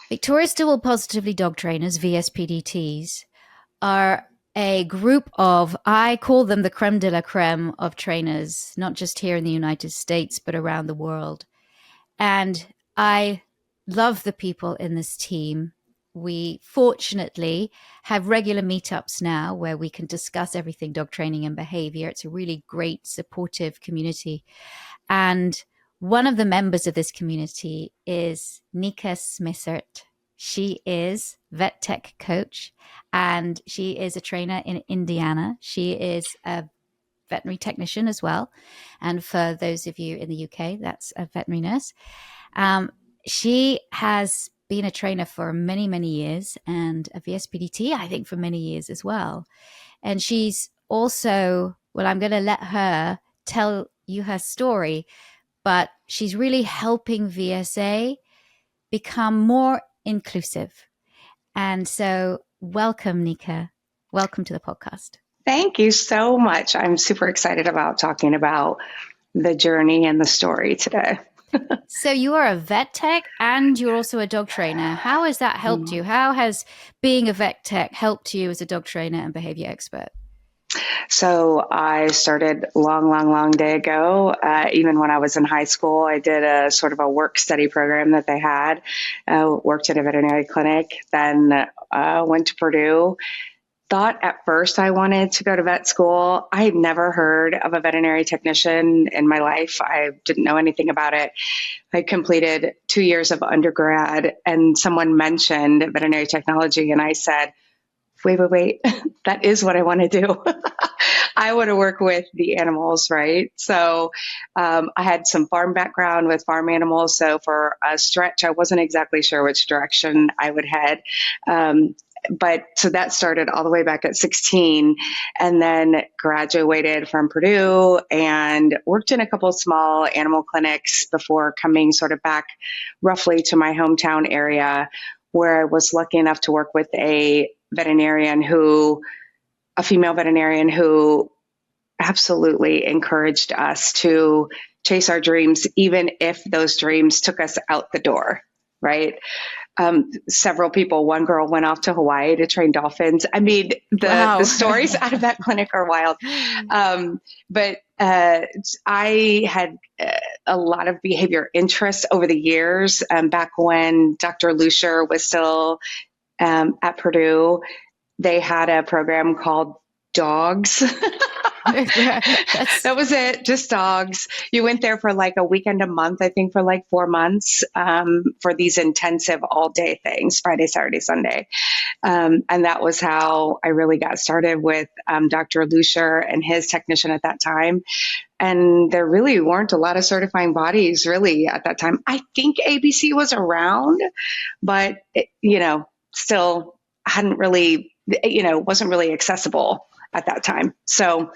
Victoria Stilwell Positively Dog Trainers, VSPDTs, are a group of, I call them the creme de la creme of trainers, not just here in the United States, but around the world. And I love the people in this team. We fortunately have regular meetups now where we can discuss everything dog training and behavior. It's a really great, supportive community. And one of the members of this community is Neika Smessaert. She is vet tech coach and she is a trainer in Indiana. She is a veterinary technician as well. And for those of you in the UK, that's a veterinary nurse. She has been a trainer for many, many years and a VSPDT, I think, for many years as well. And she's also, well, I'm going to let her tell you her story, but she's really helping VSA become more inclusive. And so welcome, Neika. Welcome to the podcast. Thank you so much. I'm super excited about talking about the journey and the story today. So you are a vet tech and you're also a dog trainer. How has that helped you? How has being a vet tech helped you as a dog trainer and behavior expert? So I started long day ago. Even when I was in high school, I did a sort of a work study program that they had, worked at a veterinary clinic, then went to Purdue. Thought at first I wanted to go to vet school. I had never heard of a veterinary technician in my life. I didn't know anything about it. I completed 2 years of undergrad and someone mentioned veterinary technology and I said, wait, that is what I want to do. I want to work with the animals, right? So I had some farm background with farm animals. So for a stretch, I wasn't exactly sure which direction I would head. But so that started all the way back at 16 and then graduated from Purdue and worked in a couple of small animal clinics before coming sort of back roughly to my hometown area where I was lucky enough to work with a female veterinarian who absolutely encouraged us to chase our dreams, even if those dreams took us out the door, right? Several people, one girl went off to Hawaii to train dolphins. I mean, the stories out of that clinic are wild. But I had a lot of behavior interest over the years. Back when Dr. Lucier was still at Purdue, they had a program called Dogs. That was it, just dogs. You went there for like a weekend a month, I think for like 4 months for these intensive all day things, Friday, Saturday, Sunday. And that was how I really got started with Dr. Lucier and his technician at that time. And there really weren't a lot of certifying bodies really at that time. I think ABC was around, but still hadn't really, wasn't really accessible at that time. So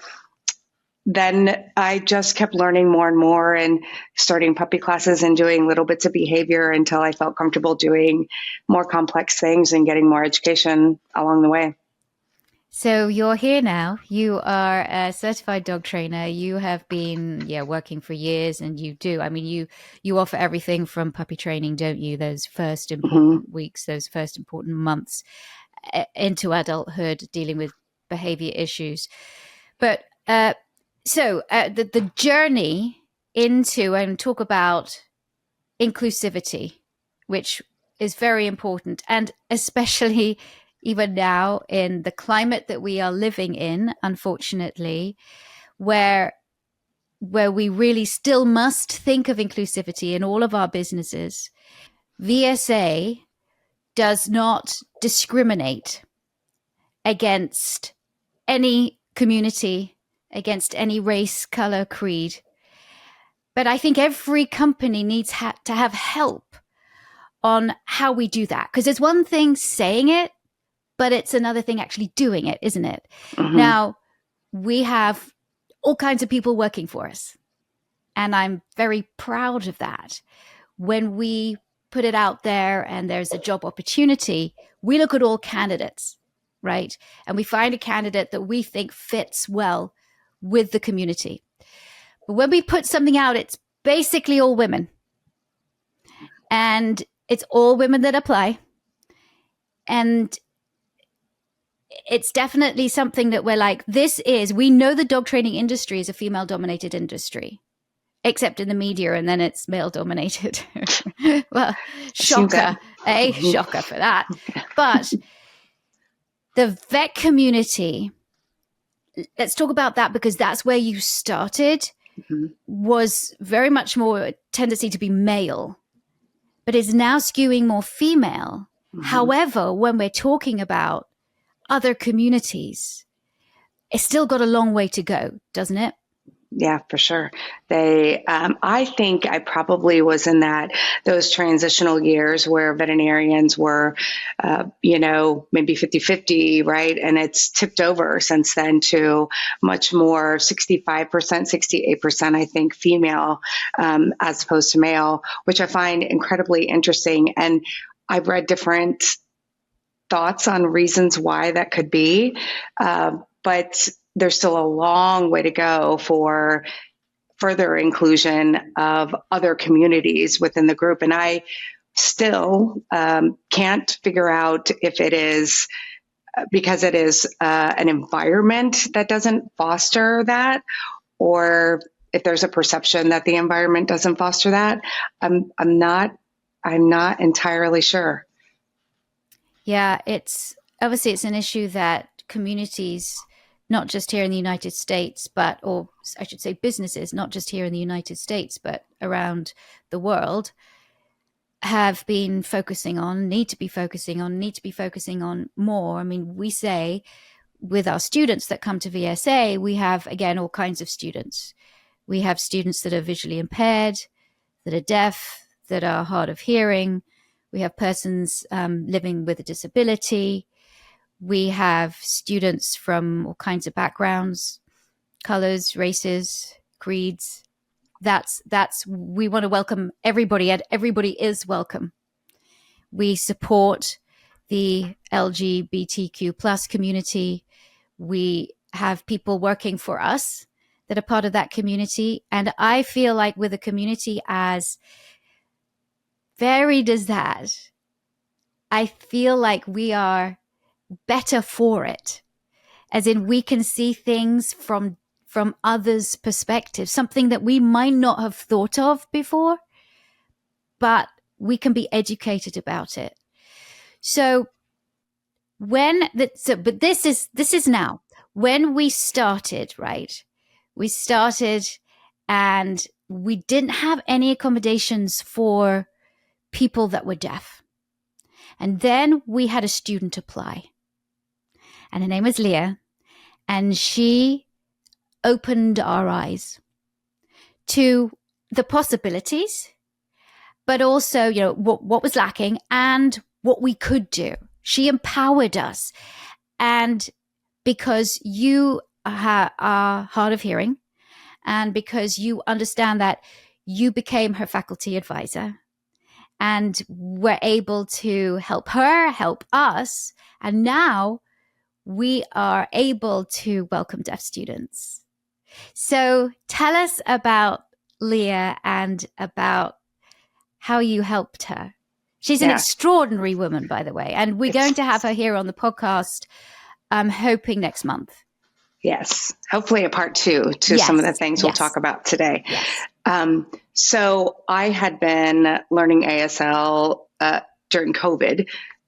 then I just kept learning more and more and starting puppy classes and doing little bits of behavior until I felt comfortable doing more complex things and getting more education along the way. So you're here now. You are a certified dog trainer. You have been, working for years, and you do. I mean, you offer everything from puppy training, don't you? Those first important weeks, those first important months into adulthood, dealing with behavior issues. But the journey into and talk about inclusivity, which is very important, and especially even now in the climate that we are living in, unfortunately, where we really still must think of inclusivity in all of our businesses. VSA does not discriminate against any community, against any race, color, creed. But I think every company needs to have help on how we do that. Because there's one thing saying it, but it's another thing actually doing it, isn't it? Mm-hmm. Now, we have all kinds of people working for us. And I'm very proud of that. When we put it out there and there's a job opportunity, we look at all candidates, right? And we find a candidate that we think fits well with the community. But when we put something out, it's basically all women. And it's all women that apply. And it's definitely something that we're like, we know the dog training industry is a female dominated industry, except in the media, and then it's male dominated. Well, shocker, shocker for that. But the vet community, let's talk about that, because that's where you started, was very much more tendency to be male, but is now skewing more female. However, when we're talking about other communities, it's still got a long way to go, doesn't it? Yeah, for sure. I think I probably was in those transitional years where veterinarians were, maybe 50-50, right? And it's tipped over since then to much more 65%, 68%, I think, female, as opposed to male, which I find incredibly interesting. And I've read different thoughts on reasons why that could be. But there's still a long way to go for further inclusion of other communities within the group. And I still can't figure out if it is because it is an environment that doesn't foster that, or if there's a perception that the environment doesn't foster that. I'm not entirely sure. Yeah, it's an issue that communities, not just here in the United States, or I should say businesses, not just here in the United States, but around the world, have been focusing on, need to be focusing on more. I mean, we say with our students that come to VSA, we have, again, all kinds of students. We have students that are visually impaired, that are deaf, that are hard of hearing. We have persons living with a disability. We have students from all kinds of backgrounds, colors, races, creeds. We want to welcome everybody, and everybody is welcome. We support the LGBTQ plus community. We have people working for us that are part of that community. And I feel like with a community as varied as that, I feel like we are better for it, as in we can see things from others' perspective, something that we might not have thought of before, but we can be educated about it. So but this is now. When we started, right? We started and we didn't have any accommodations for people that were deaf. And then we had a student apply. And her name was Leah. And she opened our eyes to the possibilities, but also, what was lacking and what we could do. She empowered us. And because you are hard of hearing, and because you understand that, you became her faculty advisor, and were able to help her, help us. And now we are able to welcome deaf students. So tell us about Leah and about how you helped her. She's an extraordinary woman, by the way. And we're going to have her here on the podcast, I'm hoping next month. Yes. Hopefully a part 2 to some of the things we'll talk about today. Yes. So I had been learning ASL during COVID.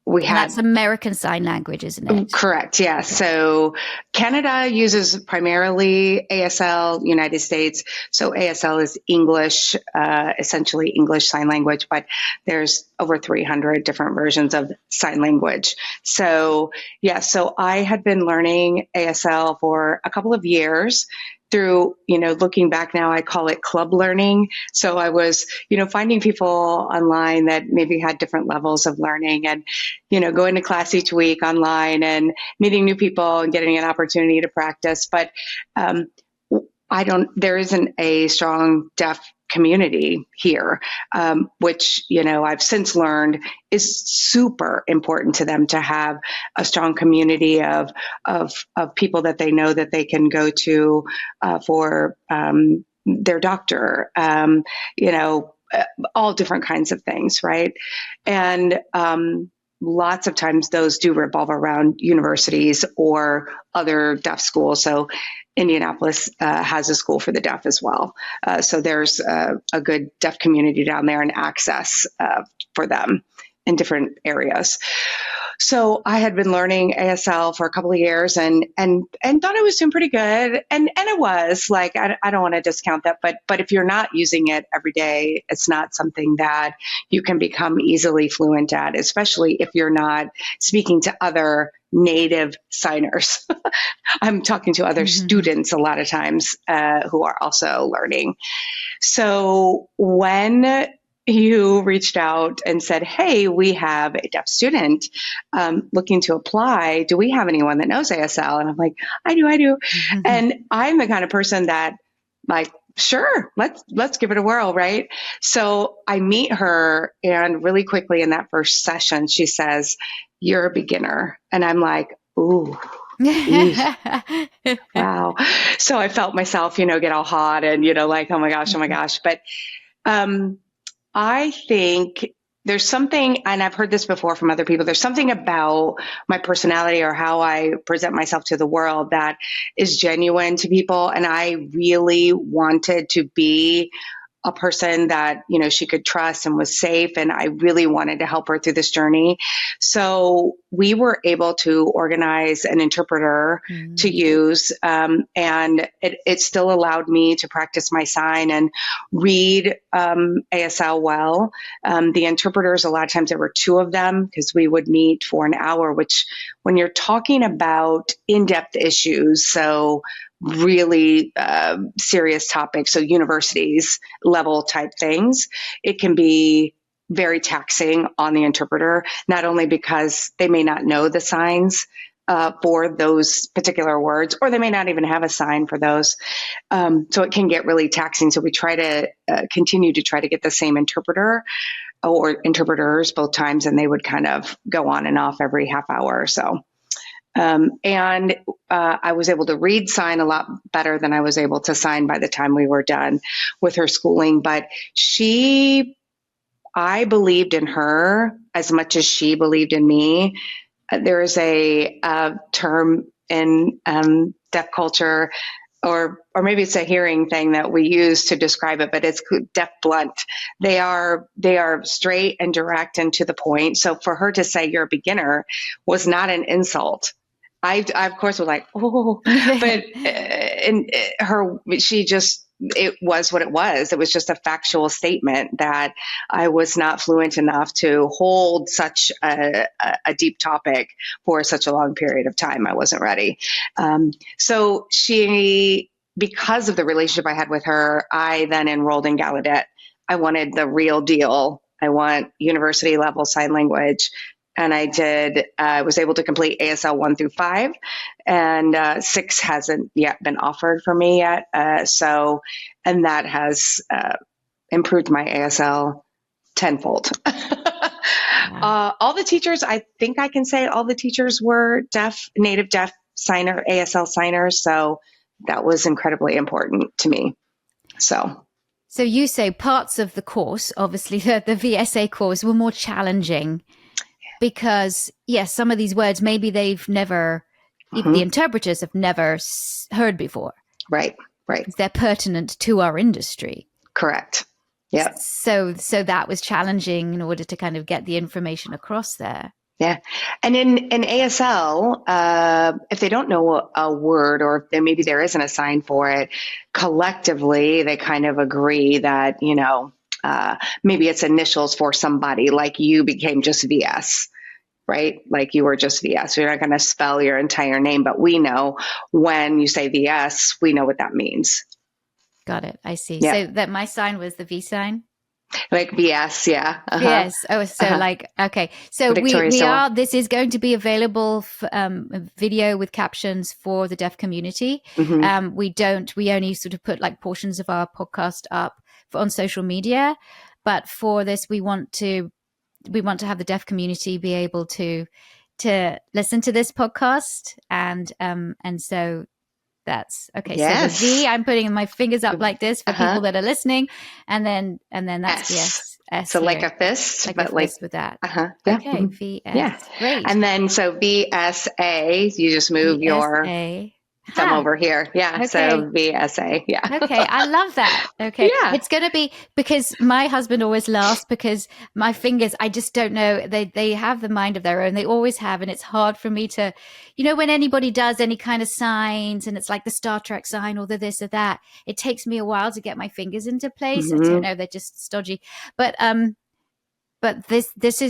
That's American Sign Language, isn't it? Correct. Yeah. Okay. So Canada uses primarily ASL, United States. So ASL is English, essentially English Sign Language, but there's over 300 different versions of sign language. So so I had been learning ASL for a couple of years. Through, looking back now, I call it club learning. So I was, finding people online that maybe had different levels of learning and, going to class each week online and meeting new people and getting an opportunity to practice. But there isn't a strong deaf community here, which, I've since learned is super important to them to have a strong community of people that they know that they can go to for their doctor, all different kinds of things, right? And lots of times those do revolve around universities or other deaf schools. So Indianapolis has a school for the deaf as well. So there's a good deaf community down there and access for them in different areas. So I had been learning ASL for a couple of years and thought I was doing pretty good. And it was like, I don't want to discount that, but if you're not using it every day, it's not something that you can become easily fluent at, especially if you're not speaking to other native signers. I'm talking to other students a lot of times who are also learning. So when you reached out and said, hey, we have a deaf student looking to apply. Do we have anyone that knows ASL? And I'm like, I do. And I'm the kind of person that like, sure, let's give it a whirl, right? So I meet her, and really quickly in that first session, she says, you're a beginner. And I'm like, ooh. Wow. So I felt myself, get all hot and, like, oh my gosh. But I think there's something, and I've heard this before from other people, there's something about my personality or how I present myself to the world that is genuine to people. And I really wanted to be a person that, she could trust and was safe. And I really wanted to help her through this journey. So we were able to organize an interpreter to use. And it still allowed me to practice my sign and read ASL well. The interpreters, a lot of times there were two of them because we would meet for an hour, which when you're talking about in-depth issues, so really serious topics, so universities level type things, it can be very taxing on the interpreter, not only because they may not know the signs for those particular words, or they may not even have a sign for those. So it can get really taxing. So we try to continue to try to get the same interpreter or interpreters both times, and they would kind of go on and off every half hour or so. And I was able to read sign a lot better than I was able to sign by the time we were done with her schooling. But I believed in her as much as she believed in me. There is a term in deaf culture, or maybe it's a hearing thing that we use to describe it, but it's deaf blunt. They are straight and direct and to the point. So for her to say you're a beginner was not an insult. I of course was like, oh, but it was what it was. It was just a factual statement that I was not fluent enough to hold such a deep topic for such a long period of time. I wasn't ready. So because of the relationship I had with her, I then enrolled in Gallaudet. I wanted the real deal. I want university level sign language. And I was able to complete ASL 1 through 5, and 6 hasn't yet been offered for me yet. And that has improved my ASL tenfold. All the teachers, I think I can say all the teachers were native deaf signer, ASL signers. So that was incredibly important to me. So you say parts of the course, obviously the VSA course, were more challenging. Because, yes, some of these words, maybe they've never, even the interpreters have never heard before. Right. They're pertinent to our industry. Correct. Yeah. So that was challenging in order to kind of get the information across there. Yeah. And in ASL, if they don't know a word, or if maybe there isn't a sign for it, collectively, they kind of agree that, maybe it's initials for somebody, like you became just VS, right? Like you were just VS. So you're not going to spell your entire name, but we know when you say VS, we know what that means. Got it. I see. Yeah. So that my sign was the V sign? Like VS, yeah. Yes. Oh, so okay. So this is going to be available for, video with captions for the deaf community. We only sort of put like portions of our podcast up on social media, but for this, we want to have the deaf community be able to listen to this podcast. And so That's okay. So the V, Yes. I'm putting my fingers up like this for Uh-huh. people that are listening, and then that's the S. S So like here, a fist, like a but like, fist with that. yeah. Okay, VS. Yeah. Great. And then so VSA, you just move your VSA. thumb Ha. over here. Yeah. Okay. So VSA. Yeah. Okay, I love that. Okay. Yeah. It's going to be because my husband always laughs because my fingers, I just don't know. They have the mind of their own. They always have. And it's hard for me to, when anybody does any kind of signs and it's like the Star Trek sign or the this or that, it takes me a while to get my fingers into place. I don't Mm-hmm. know. They're just stodgy. But this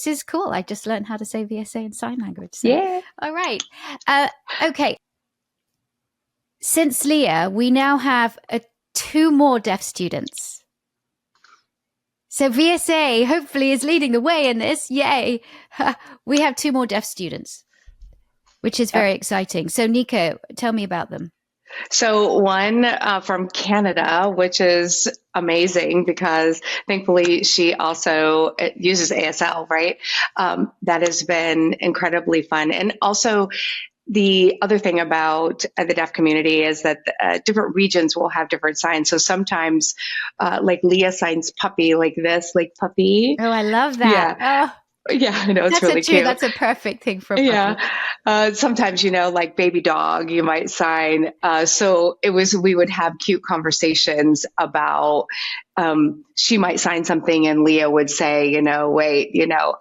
is cool. I just learned how to say VSA in sign language. So, Yeah. all right. Okay. Since Leah, we now have two more deaf students. So VSA hopefully is leading the way in this. Yay. We have two more deaf students, which is very exciting. So Neika, tell me about them. So one from Canada, which is amazing because thankfully she also uses ASL, right? That has been incredibly fun. And also the other thing about the deaf community is that different regions will have different signs. So sometimes like Leah signs puppy like this, like puppy. Oh, I love that. Yeah. Oh, Yeah, I know it's really cute. that's a perfect thing for a Yeah. puppy. Sometimes, like baby dog, you might sign. So we would have cute conversations about, she might sign something and Leah would say, wait,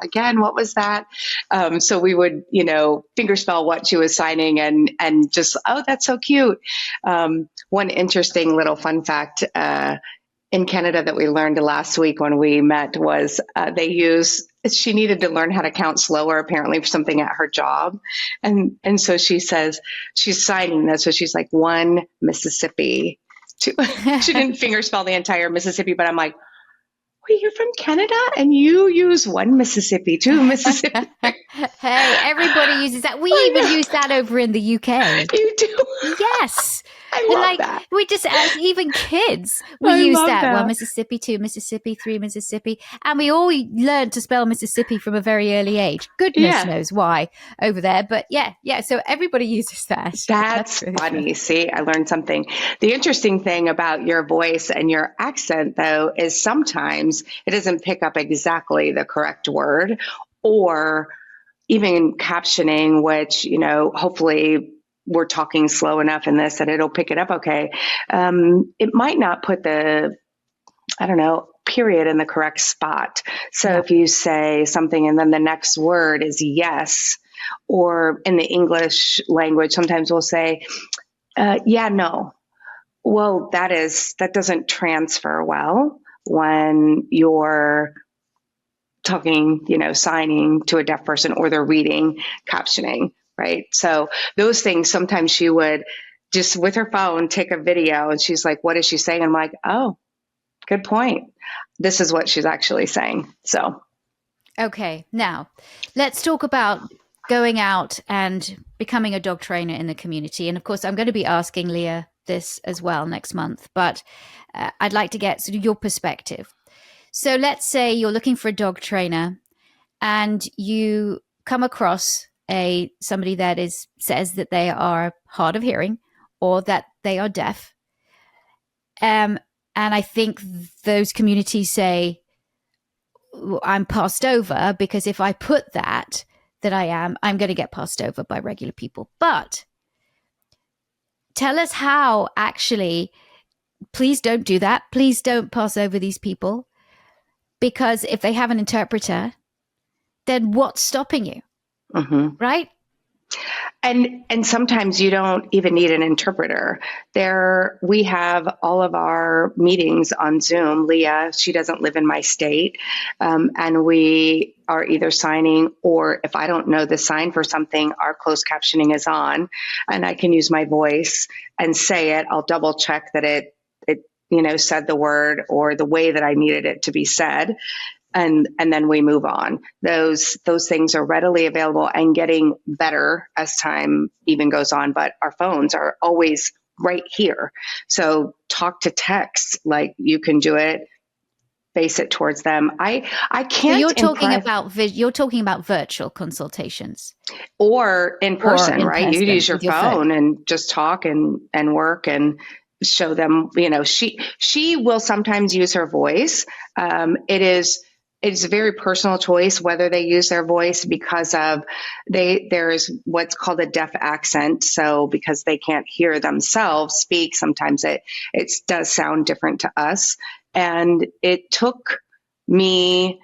again, what was that? So we would, fingerspell what she was signing and just, oh, that's so cute. One interesting little fun fact, in Canada that we learned last week when we met was she needed to learn how to count slower apparently for something at her job. And so she says she's signing this. So she's like 1 Mississippi. She didn't fingerspell the entire Mississippi, but I'm like, wait, you're from Canada and you use 1 Mississippi, 2 Mississippi. Hey, everybody uses that. We even use that over in the UK. You do? Yes. I love that. We just, as even kids, we I use love that. that. 1 Mississippi, 2 Mississippi, 3 Mississippi. And we all learned to spell Mississippi from a very early age. Goodness knows why over there. But yeah. So everybody uses that. That's really funny. See, I learned something. The interesting thing about your voice and your accent, though, is sometimes it doesn't pick up exactly the correct word, or even in captioning, which, hopefully we're talking slow enough in this that it'll pick it up okay. It might not put the, period in the correct spot. So if you say something and then the next word is yes, or in the English language, sometimes we'll say, yeah, no. Well, that doesn't transfer well when you're talking, signing to a deaf person or they're reading, captioning, right? So those things, sometimes she would just with her phone take a video and she's like, what is she saying? I'm like, oh, good point. This is what she's actually saying. So. Okay. Now let's talk about going out and becoming a dog trainer in the community. And of course, I'm going to be asking Leah this as well next month, but I'd like to get sort of your perspective. So let's say you're looking for a dog trainer and you come across somebody that says that they are hard of hearing or that they are deaf. And I think those communities say, I'm passed over because if I put that I'm going to get passed over by regular people. But tell us how actually, please don't do that. Please don't pass over these people. Because if they have an interpreter, then what's stopping you? Mm-hmm. Right? And sometimes you don't even need an interpreter. We have all of our meetings on Zoom. Leah, she doesn't live in my state, and we are either signing, or if I don't know the sign for something, our closed captioning is on, and I can use my voice and say it. I'll double check that it said the word or the way that I needed it to be said. And then we move on. Those things are readily available and getting better as time even goes on, but our phones are always right here. So talk to text, like you can do it face it towards them. I So can't impress. you're talking about virtual consultations Or in or person, in right? You person use your with your phone. phone and just talk and work and show them, she will sometimes use her voice. It's a very personal choice whether they use their voice because of there's what's called a deaf accent. So because they can't hear themselves speak, sometimes it does sound different to us. And it took me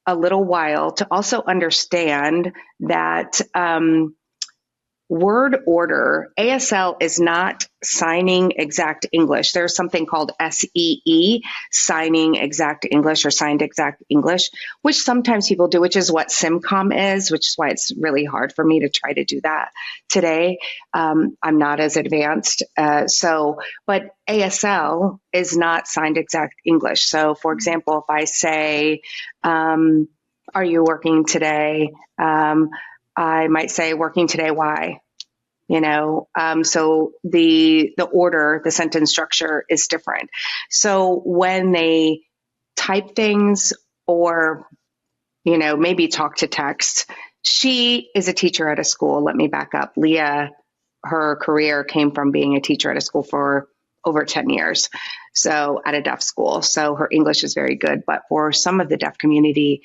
a little while to also understand that word order, ASL is not signing exact English. There's something called SEE, signing exact English or signed exact English, which sometimes people do, which is what SimCom is, which is why it's really hard for me to try to do that today. I'm not as advanced. But ASL is not signed exact English. So, for example, if I say, are you working today? I might say working today. Why? So the order, the sentence structure is different. So when they type things or, maybe talk to text, she is a teacher at a school. Let me back up. Leah, her career came from being a teacher at a school for over 10 years. So at a deaf school. So her English is very good. But for some of the deaf community,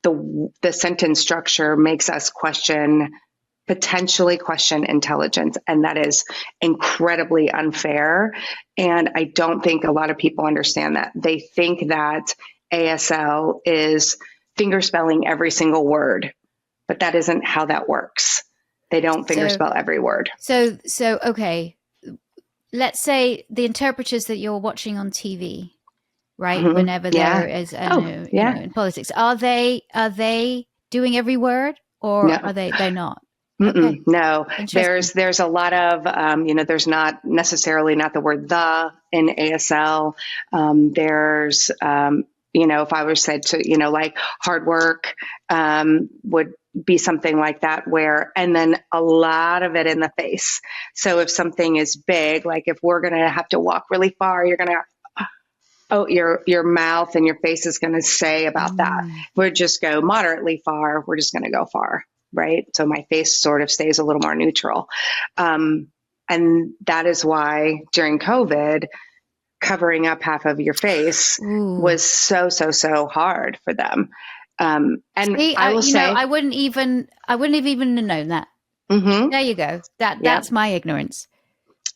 the sentence structure makes us potentially question intelligence. And that is incredibly unfair. And I don't think a lot of people understand that. They think that ASL is fingerspelling every single word, but that isn't how that works. They don't fingerspell every word. So, okay. Let's say the interpreters that you're watching on TV, right? Mm-hmm. Whenever there is, in politics, are they doing every word, or No. are they're not? Okay. No, Interesting. there's a lot of, there's not necessarily not the word the in ASL. There's, if I was said to, like hard work, would be something like that and then a lot of it in the face. So if something is big, like if we're going to have to walk really far, you're going to, your mouth and your face is going to say about that. We'll just go moderately far. We're just going to go far. Right. So my face sort of stays a little more neutral. And that is why during COVID, covering up half of your face was so hard for them. And see, I will say, I wouldn't have even known that. Mm-hmm. There you go. That's my ignorance.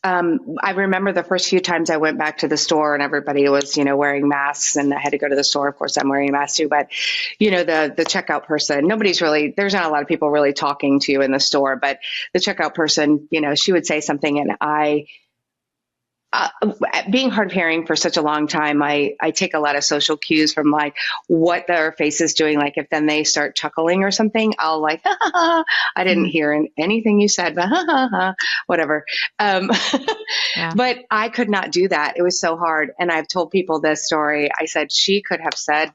I remember the first few times I went back to the store and everybody was, wearing masks and I had to go to the store. Of course, I'm wearing a mask too, but the checkout person, there's not a lot of people really talking to you in the store, but the checkout person, she would say something and being hard of hearing for such a long time, I take a lot of social cues from like what their face is doing. Like if then they start chuckling or something, I'll like, ha, ha, ha. I didn't hear anything you said, but ha, ha, ha, whatever. But I could not do that. It was so hard. And I've told people this story. I said, she could have said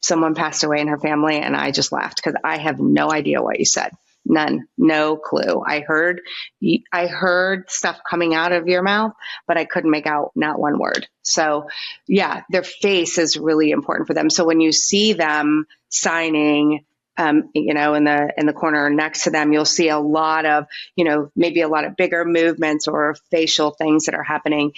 someone passed away in her family. And I just laughed because I have no idea what you said. None, no clue. I heard stuff coming out of your mouth, but I couldn't make out not one word. So yeah, their face is really important for them. So when you see them signing, in the corner next to them, you'll see a lot of, maybe a lot of bigger movements or facial things that are happening.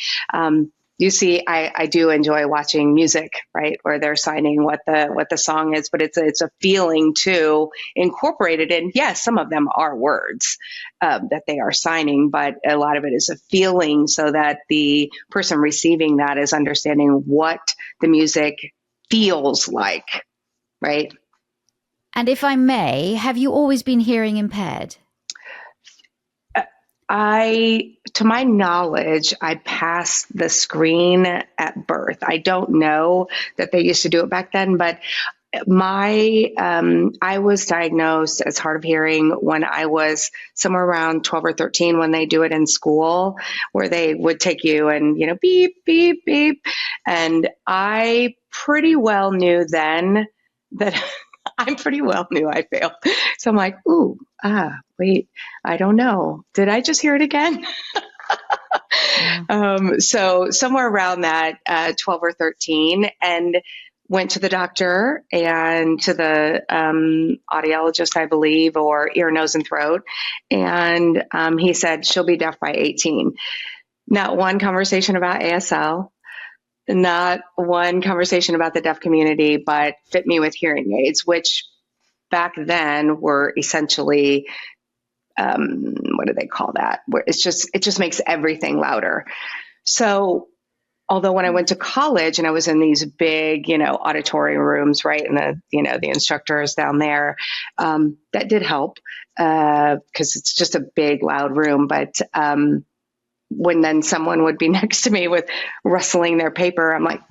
You see, I do enjoy watching music, right, where they're signing what the song is, but it's a feeling too incorporated in. Yes, some of them are words that they are signing, but a lot of it is a feeling, so that the person receiving that is understanding what the music feels like, right? And if I may, have you always been hearing impaired? To my knowledge, I passed the screen at birth. I don't know that they used to do it back then, but I was diagnosed as hard of hearing when I was somewhere around 12 or 13 when they do it in school, where they would take you and, beep, beep, beep. And I pretty well knew then that I pretty well knew I failed. So I'm like, wait, I don't know. Did I just hear it again? So somewhere around that 12 or 13. And went to the doctor and to the audiologist, I believe, or ear, nose, and throat. And he said, she'll be deaf by 18. Not one conversation about ASL, not one conversation about the deaf community, but fit me with hearing aids, which back then were essentially, what do they call that? Where it just makes everything louder. So although when I went to college and I was in these big, auditorium rooms, right, and the instructors down there, that did help because it's just a big, loud room. But when then someone would be next to me with rustling their paper, I'm like,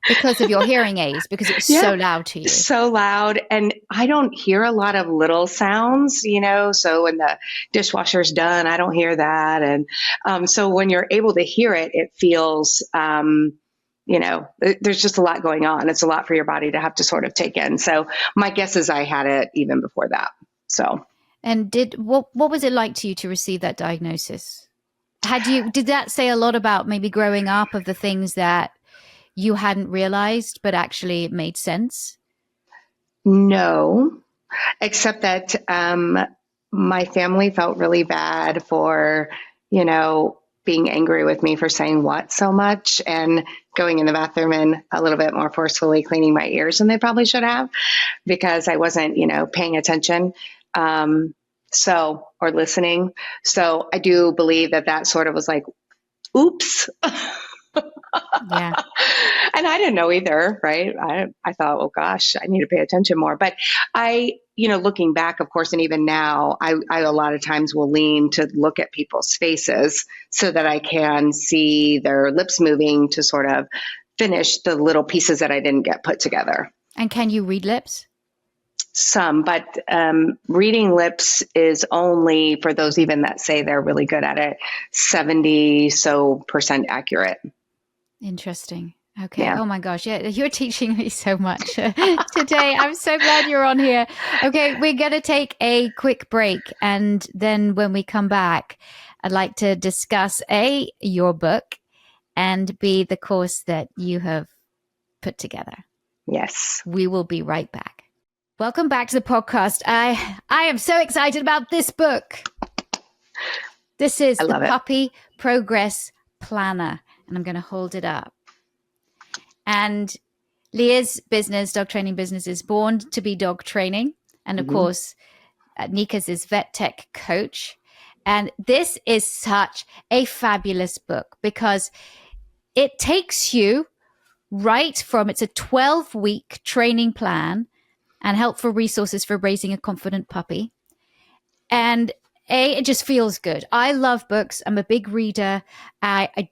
because of your hearing aids, because it was so loud to you. So loud. And I don't hear a lot of little sounds, so when the dishwasher's done, I don't hear that. And so when you're able to hear it, it feels, there's just a lot going on. It's a lot for your body to have to sort of take in. So my guess is I had it even before that. So. And what was it like to you to receive that diagnosis? Did that say a lot about maybe growing up, of the things that you hadn't realized, but actually it made sense? No, except that my family felt really bad for, being angry with me for saying what so much and going in the bathroom and a little bit more forcefully cleaning my ears than they probably should have, because I wasn't, paying attention. Or listening. So I do believe that sort of was like, oops. Yeah. And I didn't know either, right? I thought, oh gosh, I need to pay attention more. But looking back, of course, and even now, I a lot of times will lean to look at people's faces so that I can see their lips moving to sort of finish the little pieces that I didn't get put together. And can you read lips? Some, but reading lips is only for those even that say they're really good at it, 70% accurate. Interesting. Okay. Yeah. Oh my gosh. Yeah. You're teaching me so much today. I'm so glad you're on here. Okay. We're going to take a quick break. And then when we come back, I'd like to discuss A, your book, and B, the course that you have put together. Yes. We will be right back. Welcome back to the podcast. I am so excited about this book. This is the Puppy Progress Planner, and I'm going to hold it up. And Leah's business, dog training business, is born to be dog training. And of course, Neika's is vet tech coach. And this is such a fabulous book because it takes you right from, it's a 12-week training plan and helpful resources for raising a confident puppy. And it just feels good. I love books. I'm a big reader. I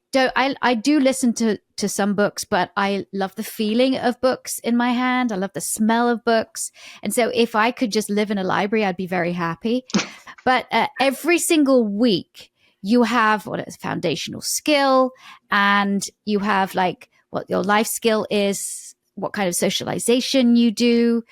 do listen to some books, but I love the feeling of books in my hand. I love the smell of books. And so if I could just live in a library, I'd be very happy. But every single week you have what is foundational skill, and you have like what your life skill is, what kind of socialization you do.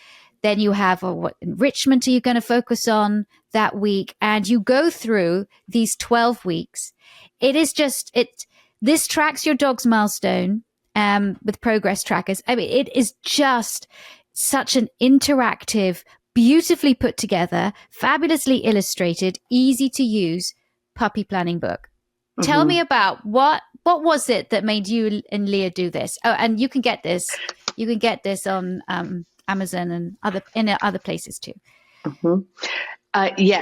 Then you have what enrichment are you going to focus on that week? And you go through these 12 weeks. This tracks your dog's milestone with progress trackers. I mean, it is just such an interactive, beautifully put together, fabulously illustrated, easy to use puppy planning book. Tell me about what was it that made you and Leah do this? Oh, and you can get this. You can get this on Amazon and other places too.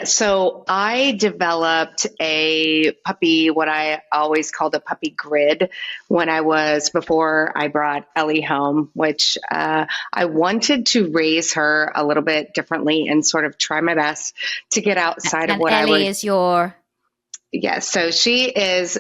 So I developed a puppy, what I always called a puppy grid, before I brought Ellie home, which I wanted to raise her a little bit differently and sort of try my best to get outside of what Ellie I would. Is your. Yes. So she is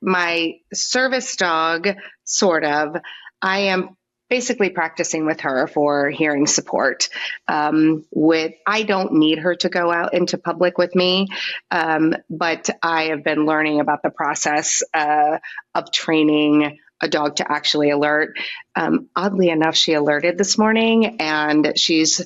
my service dog, sort of. I am basically practicing with her for hearing support. I don't need her to go out into public with me, but I have been learning about the process of training a dog to actually alert. Oddly enough, she alerted this morning, and she's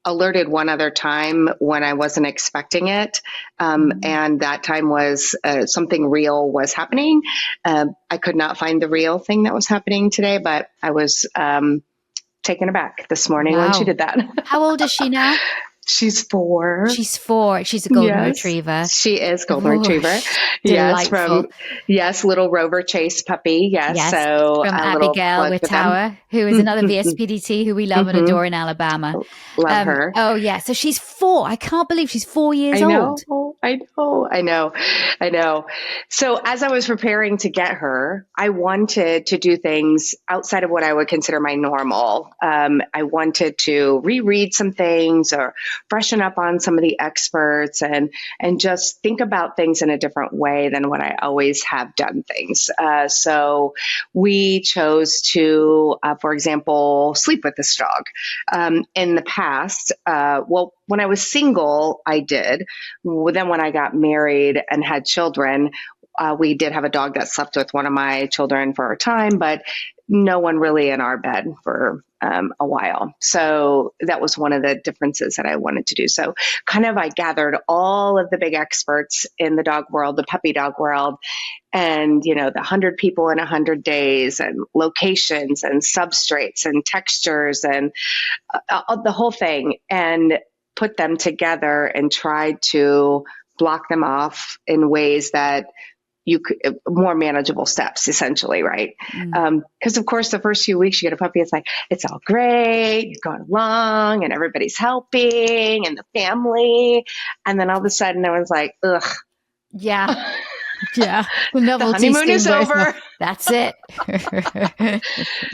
alerted one other time when I wasn't expecting it. And that time was something real was happening. I could not find the real thing that was happening today, but I was taken aback this morning when she Wow. did that. How old is she now? She's 4. She's 4. She's a golden Yes, retriever. she is golden Oh, retriever. she's Yes, delightful. little Rover Chase puppy. Yes, Yes, so from a little Abigail plug for them. Whittawer, who is another VSPDT who we love and Hmm. adore in Alabama. Love her. Oh, yeah. So she's 4. I can't believe she's 4 years I old. know, I know. So as I was preparing to get her, I wanted to do things outside of what I would consider my normal. I wanted to reread some things or freshen up on some of the experts and just think about things in a different way than what I always have done things. So we chose to, for example, sleep with this dog. In the past, when I was single, I did. Then when I got married and had children, we did have a dog that slept with one of my children for a time, but no one really in our bed for a while. So that was one of the differences that I wanted to do. So kind of I gathered all of the big experts in the dog world, the puppy dog world, and the 100 people in 100 days and locations and substrates and textures and the whole thing, and put them together and tried to block them off in ways that you could, more manageable steps, essentially, right? Because of course, the first few weeks you get a puppy, it's like, it's all great, you're going along and everybody's helping and the family. And then all of a sudden it was like, ugh. Yeah. Yeah. The The novelty honeymoon soon is wears off. over. That's it.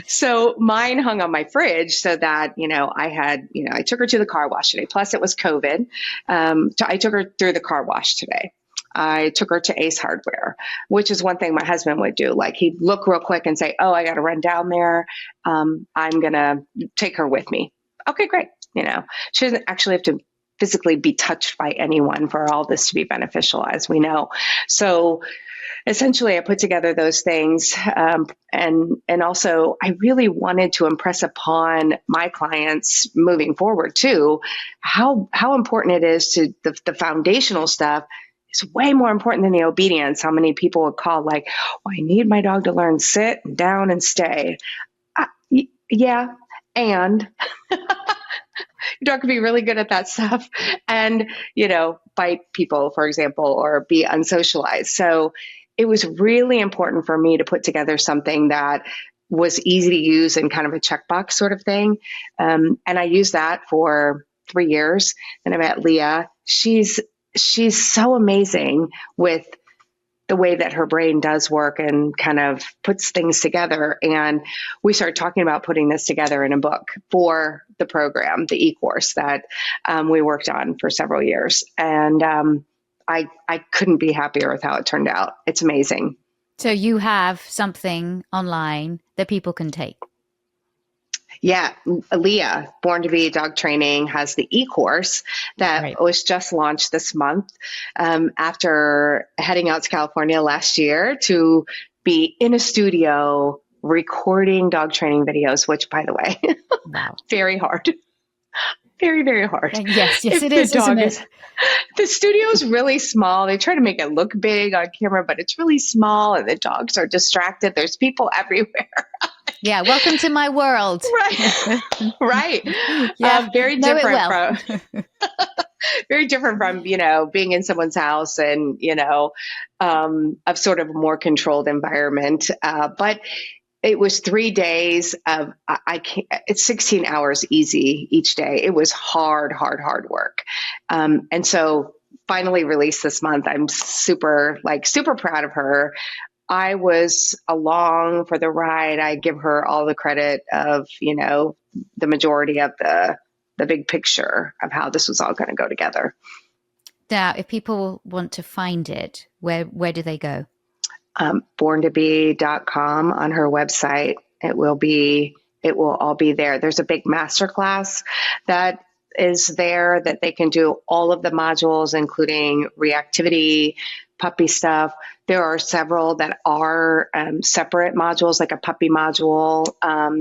So mine hung on my fridge so that, I took her to the car wash today. Plus it was COVID. So I took her through the car wash today. I took her to Ace Hardware, which is one thing my husband would do. Like he'd look real quick and say, oh, I got to run down there. I'm going to take her with me. Okay, great. She doesn't actually have to physically be touched by anyone for all this to be beneficial, as we know. So essentially I put together those things. And also I really wanted to impress upon my clients moving forward too, how important it is to the foundational stuff is way more important than the obedience. How many people would call like, I need my dog to learn sit, down, and stay. Yeah. And your dog can be really good at that stuff and, bite people, for example, or be unsocialized. So it was really important for me to put together something that was easy to use and kind of a checkbox sort of thing. And I used that for 3 years. And I met Leah. She's so amazing with the way that her brain does work and kind of puts things together. And we started talking about putting this together in a book for the program, the e-course that we worked on for several years. And I couldn't be happier with how it turned out. It's amazing. So you have something online that people can take. Yeah, Leah, Born to Be Dog Training, has the e-course that was just launched this month after heading out to California last year to be in a studio recording dog training videos, which, by the way, wow, very hard. Very, very hard. Yes, it is, isn't it? The studio is really small. They try to make it look big on camera, but it's really small and the dogs are distracted. There's people everywhere. Yeah, welcome to my world. Right. Right. Yeah, very different from very different from, being in someone's house and, of sort of a more controlled environment. But it was 3 days of, it's 16 hours easy each day. It was hard work. And so finally released this month. I'm super proud of her. I was along for the ride. I give her all the credit of, the majority of the big picture of how this was all going to go together. Now, if people want to find it, where do they go? borntobe.com on her website. It will all be there. There's a big masterclass that is there that they can do all of the modules, including reactivity, puppy stuff. There are several that are separate modules, like a puppy module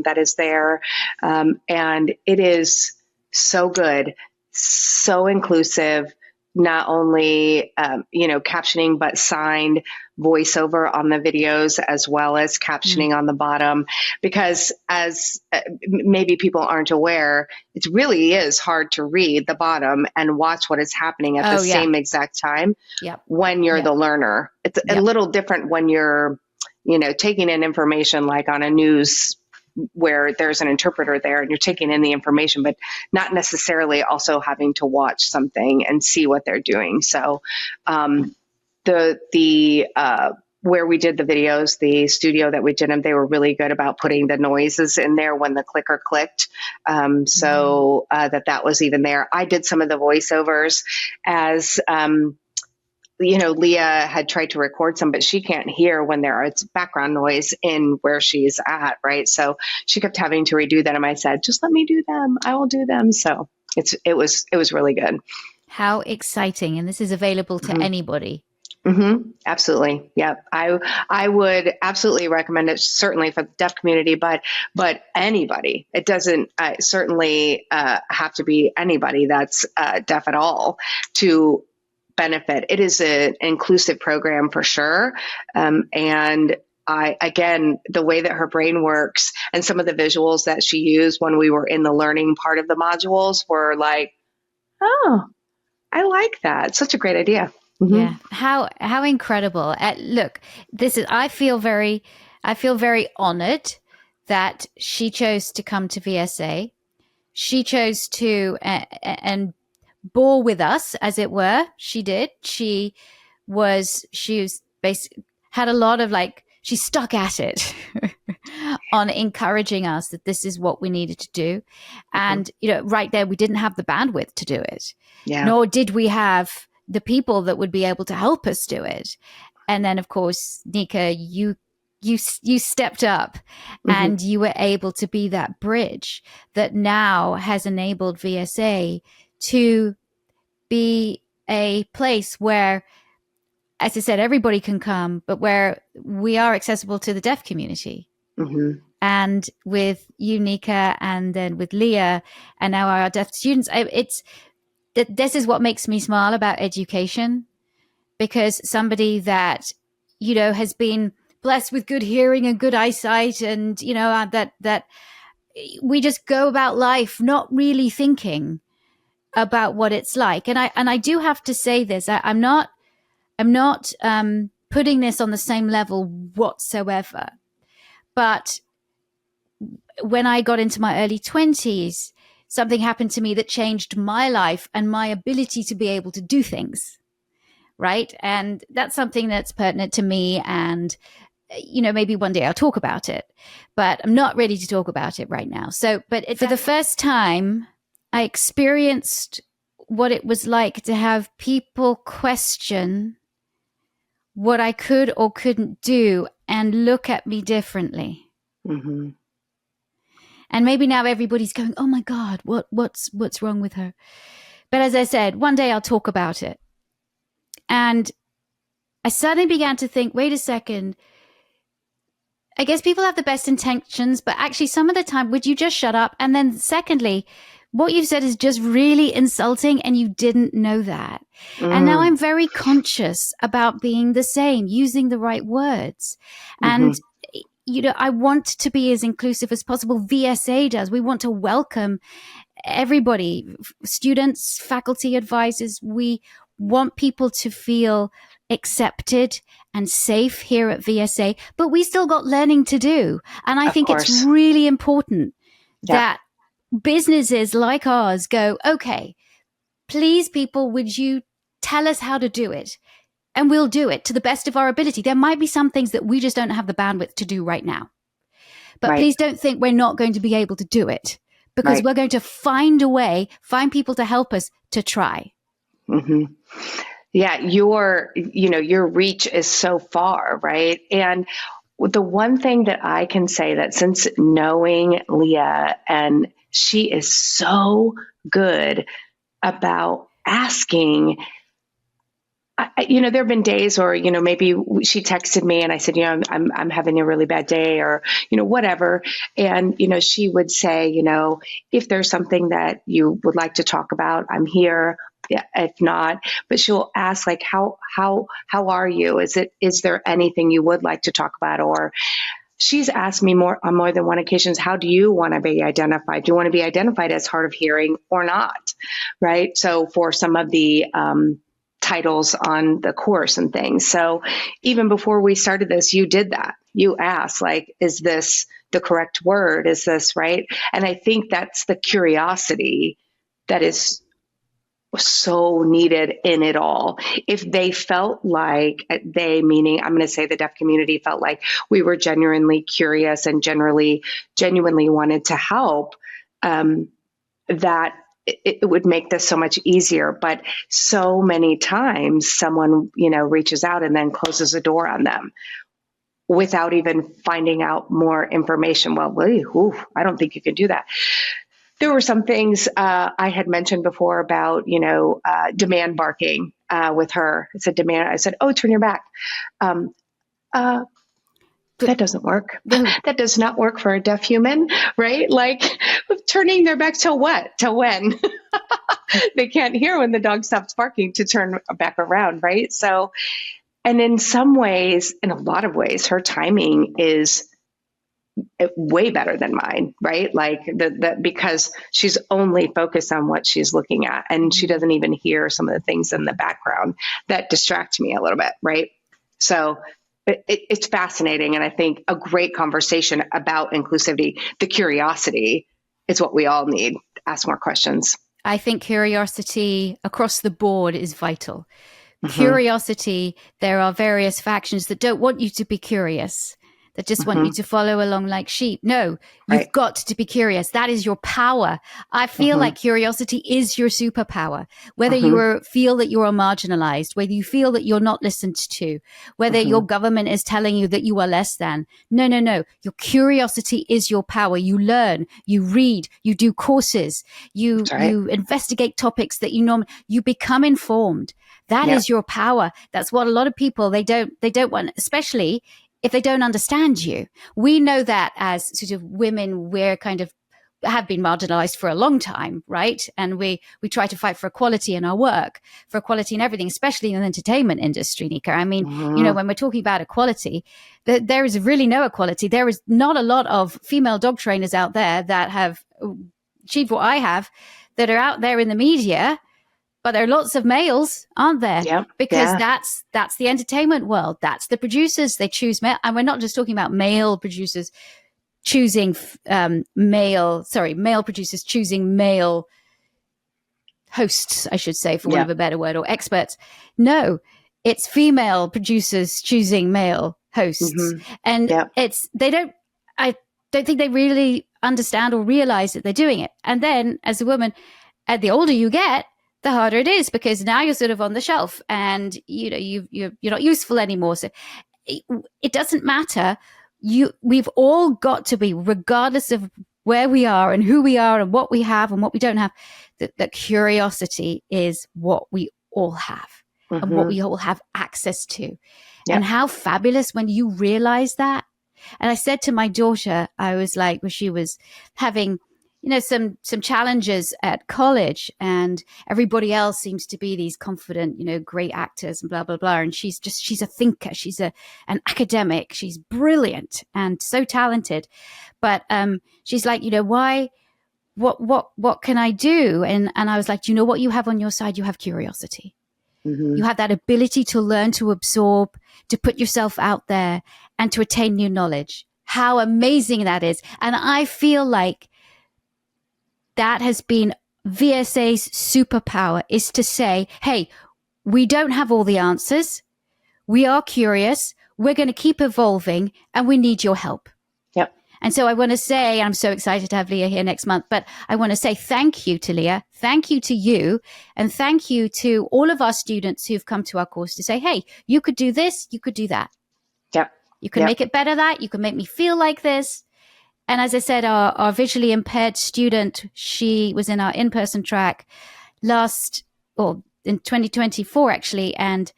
that is there. And it is so good, so inclusive, not only, captioning, but signed voiceover on the videos as well as Mm. captioning on the bottom. Because as maybe people aren't aware, it really is hard to read the bottom and watch what is happening at the Oh, yeah. same exact time Yep. when you're Yep. the learner. It's a Yep. little different when you're, taking in information like on a news where there's an interpreter there and you're taking in the information, but not necessarily also having to watch something and see what they're doing. So, the where we did the videos, the studio that we did them, they were really good about putting the noises in there when the clicker clicked. That was even there. I did some of the voiceovers as, Leah had tried to record some, but she can't hear when there is background noise in where she's at, right? So she kept having to redo that. And I said, just let me do them. I will do them. So it was really good. How exciting. And this is available to Mm-hmm. anybody. Mm-hmm. Absolutely. Yeah. I would absolutely recommend it, certainly for the deaf community, but anybody. It doesn't certainly have to be anybody that's deaf at all to benefit. It is an inclusive program for sure. And again, the way that her brain works and some of the visuals that she used when we were in the learning part of the modules were like, oh, I like that. Such a great idea. Mm-hmm. Yeah. How incredible. Look, I feel very honored that she chose to come to VSA. She chose to, and bore with us, as it were. She did. She was basically had a lot of she stuck at it on encouraging us that this is what we needed to do. And, right there, we didn't have the bandwidth to do it. Yeah. Nor did we have the people that would be able to help us do it. And then, of course, Neika, you stepped up and you were able to be that bridge that now has enabled VSA to be a place where, as I said, everybody can come, but where we are accessible to the deaf community. Mm-hmm. And with you, Neika, and then with Leah, and now our deaf students, this is what makes me smile about education, because somebody that, has been blessed with good hearing and good eyesight, and, that we just go about life not really thinking about what it's like. And I do have to say this, I'm not putting this on the same level whatsoever. But when I got into my early 20s, something happened to me that changed my life and my ability to be able to do things. Right. And that's something that's pertinent to me. And, maybe one day I'll talk about it, but I'm not ready to talk about it right now. So, but for the first time, I experienced what it was like to have people question what I could or couldn't do and look at me differently. Mm-hmm. And maybe now everybody's going, oh my God, what's wrong with her? But as I said, one day I'll talk about it. And I suddenly began to think, wait a second, I guess people have the best intentions, but actually some of the time, would you just shut up? And then secondly, what you've said is just really insulting and you didn't know that. And now I'm very conscious about being the same, using the right words. And, I want to be as inclusive as possible. VSA does. We want to welcome everybody, students, faculty, advisors. We want people to feel accepted and safe here at VSA, but we still got learning to do. And I think it's really important that businesses like ours go, okay, please, people, would you tell us how to do it? And we'll do it to the best of our ability. There might be some things that we just don't have the bandwidth to do right now. But please don't think we're not going to be able to do it, because we're going to find a way, find people to help us to try. Mm-hmm. Yeah, your reach is so far, right? And the one thing that I can say, that since knowing Leah, and she is so good about asking There have been days or, maybe she texted me and I said, I'm having a really bad day or, whatever. And, she would say, if there's something that you would like to talk about, I'm here. Yeah, if not, but she'll ask like, how are you? Is there anything you would like to talk about? Or she's asked me on more than one occasions, how do you want to be identified? Do you want to be identified as hard of hearing or not? Right. So for some of the, titles on the course and things. So even before we started this, you did that. You asked like, is this the correct word? Is this right? And I think that's the curiosity that is so needed in it all. If they felt like meaning I'm going to say the deaf community felt like we were genuinely curious and genuinely wanted to help, that it would make this so much easier. But so many times someone, reaches out and then closes the door on them without even finding out more information. Well, I don't think you can do that. There were some things I had mentioned before about, demand barking with her. It's a demand. I said, oh, turn your back. That doesn't work. That does not work for a deaf human, right? Like turning their back to what? To when? They can't hear when the dog stops barking to turn back around, right? So, and in some ways, in a lot of ways, her timing is way better than mine, right? Like because she's only focused on what she's looking at and she doesn't even hear some of the things in the background that distract me a little bit, right? So it's fascinating. And I think a great conversation about inclusivity, the curiosity is what we all need. Ask more questions. I think curiosity across the board is vital. Mm-hmm. Curiosity, there are various factions that don't want you to be curious, that just want you to follow along like sheep. No, you've got to be curious. That is your power. I feel like curiosity is your superpower. Whether you feel that you are marginalized, whether you feel that you're not listened to, whether your government is telling you that you are less than. No. Your curiosity is your power. You learn, you read, you do courses, you investigate topics that you become informed. That is your power. That's what a lot of people, they don't want, especially if they don't understand you. We know that as sort of women, we're kind of have been marginalized for a long time, right? And we try to fight for equality in our work, for equality in everything, especially in the entertainment industry, Neika. I mean, when we're talking about equality, there is really no equality. There is not a lot of female dog trainers out there that have achieved what I have, that are out there in the media. But there are lots of males, aren't there? Yep. Because that's the entertainment world. That's the producers. They choose male. And we're not just talking about male producers choosing male producers choosing male hosts, I should say, for want of a better word, or experts. No, it's female producers choosing male hosts. And I don't think they really understand or realize that they're doing it. And then as a woman, the older you get, the harder it is, because now you're sort of on the shelf and you're not useful anymore. So it doesn't matter. We've all got to be, regardless of where we are and who we are and what we have and what we don't have, that curiosity is what we all have and what we all have access to. And how fabulous when you realize that. And I said to my daughter, I was like, when she was having some challenges at college, and everybody else seems to be these confident, great actors and blah, blah, blah. And she's a thinker. She's an academic. She's brilliant and so talented. But she's like, why, what can I do? And I was like, do you know what you have on your side? You have curiosity. You have that ability to learn, to absorb, to put yourself out there and to attain new knowledge. How amazing that is. And I feel like that has been VSA's superpower, is to say, hey, we don't have all the answers. We are curious. We're going to keep evolving and we need your help. Yep. And so I want to say, I'm so excited to have Leah here next month, but I want to say thank you to Leah. Thank you to you. And thank you to all of our students who've come to our course to say, hey, you could do this. You could do that. Yep. You can make it better that. You can make me feel like this. And as I said, our visually impaired student, she was in our in-person track in 2024 actually, and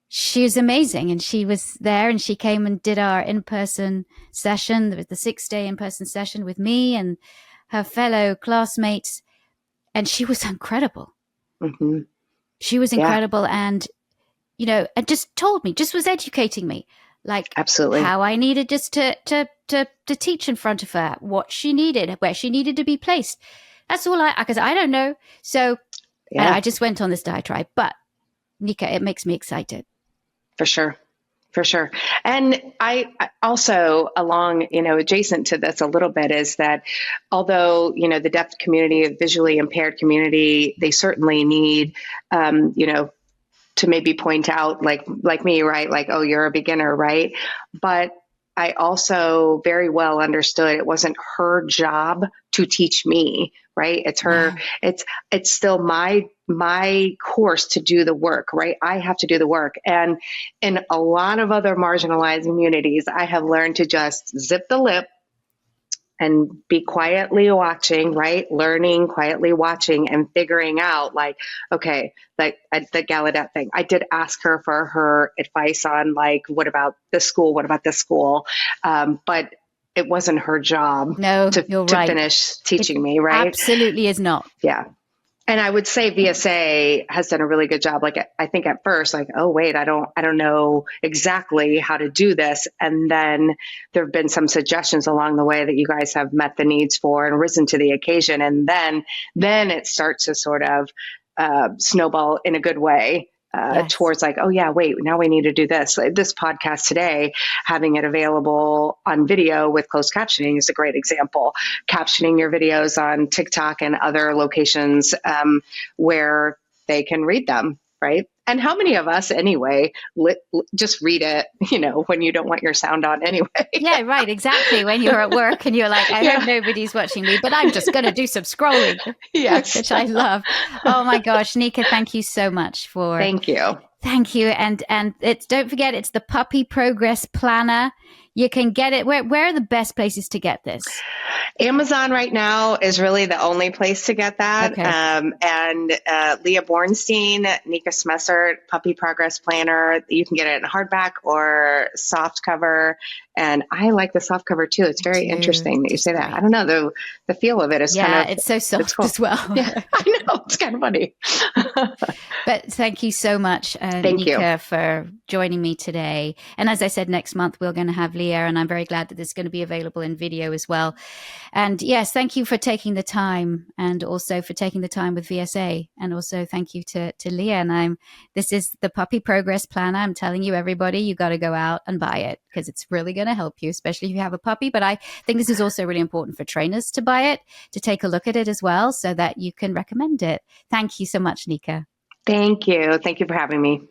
she was amazing. And she was there, and she came and did our in-person session, the 6-day in-person session with me and her fellow classmates, and she was incredible. Mm-hmm. She was incredible, and and just told me, just was educating me, like Absolutely. how I needed just to teach in front of her, what she needed, where she needed to be placed. That's all because I don't know. So and I just went on this diatribe, but Neika, it makes me excited. For sure. For sure. And I also, along, adjacent to this a little bit, is that although, the deaf community, visually impaired community, they certainly need, to maybe point out like me, right? Like, oh, you're a beginner, right? But I also very well understood it wasn't her job to teach me, right? It's her, it's still my course to do the work, right? I have to do the work. And in a lot of other marginalized communities, I have learned to just zip the lip and be quietly watching, right? Learning, quietly watching and figuring out like, okay, like the Gallaudet thing. I did ask her for her advice on like, what about this school? What about this school? But it wasn't her job to finish teaching me, right? Absolutely is not. Yeah. And I would say VSA has done a really good job. Like, I think at first, like, oh, wait, I don't know exactly how to do this. And then there have been some suggestions along the way that you guys have met the needs for and risen to the occasion. And then it starts to sort of snowball in a good way. Towards like, oh yeah, wait, now we need to do this. Like this podcast today, having it available on video with closed captioning is a great example. Captioning your videos on TikTok and other locations where they can read them, right? And how many of us anyway, just read it, when you don't want your sound on anyway. Yeah, right. Exactly. When you're at work and you're like, I hope nobody's watching me, but I'm just going to do some scrolling. Yes. Which I love. Oh my gosh. Neika, thank you so much for. Thank you. Thank you. And don't forget, it's the Puppy Progress Planner. You can get it. Where are the best places to get this? Amazon right now is really the only place to get that. Okay. And Leah Bornstein, Neika Smessaert, Puppy Progress Planner. You can get it in hardback or soft cover. And I like the soft cover too. It's very interesting that you say that. I don't know, the feel of it is kind of... it's so soft as well. Yeah, I know. It's kind of funny. But thank you so much, Neika, for joining me today. And as I said, next month we're going to have Leah, and I'm very glad that this is going to be available in video as well. And yes, thank you for taking the time, and also for taking the time with VSA. And also thank you to Leah. And this is the Puppy Progress Planner. I'm telling you, everybody, you got to go out and buy it because it's really going to help you, especially if you have a puppy. But I think this is also really important for trainers to buy it, to take a look at it as well, so that you can recommend it. Thank you so much, Neika. Thank you. Thank you for having me.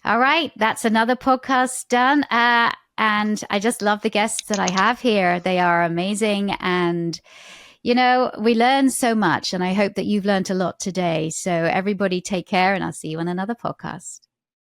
All right. That's another podcast done. And I just love the guests that I have here. They are amazing. And, we learn so much. And I hope that you've learned a lot today. So everybody take care, and I'll see you on another podcast.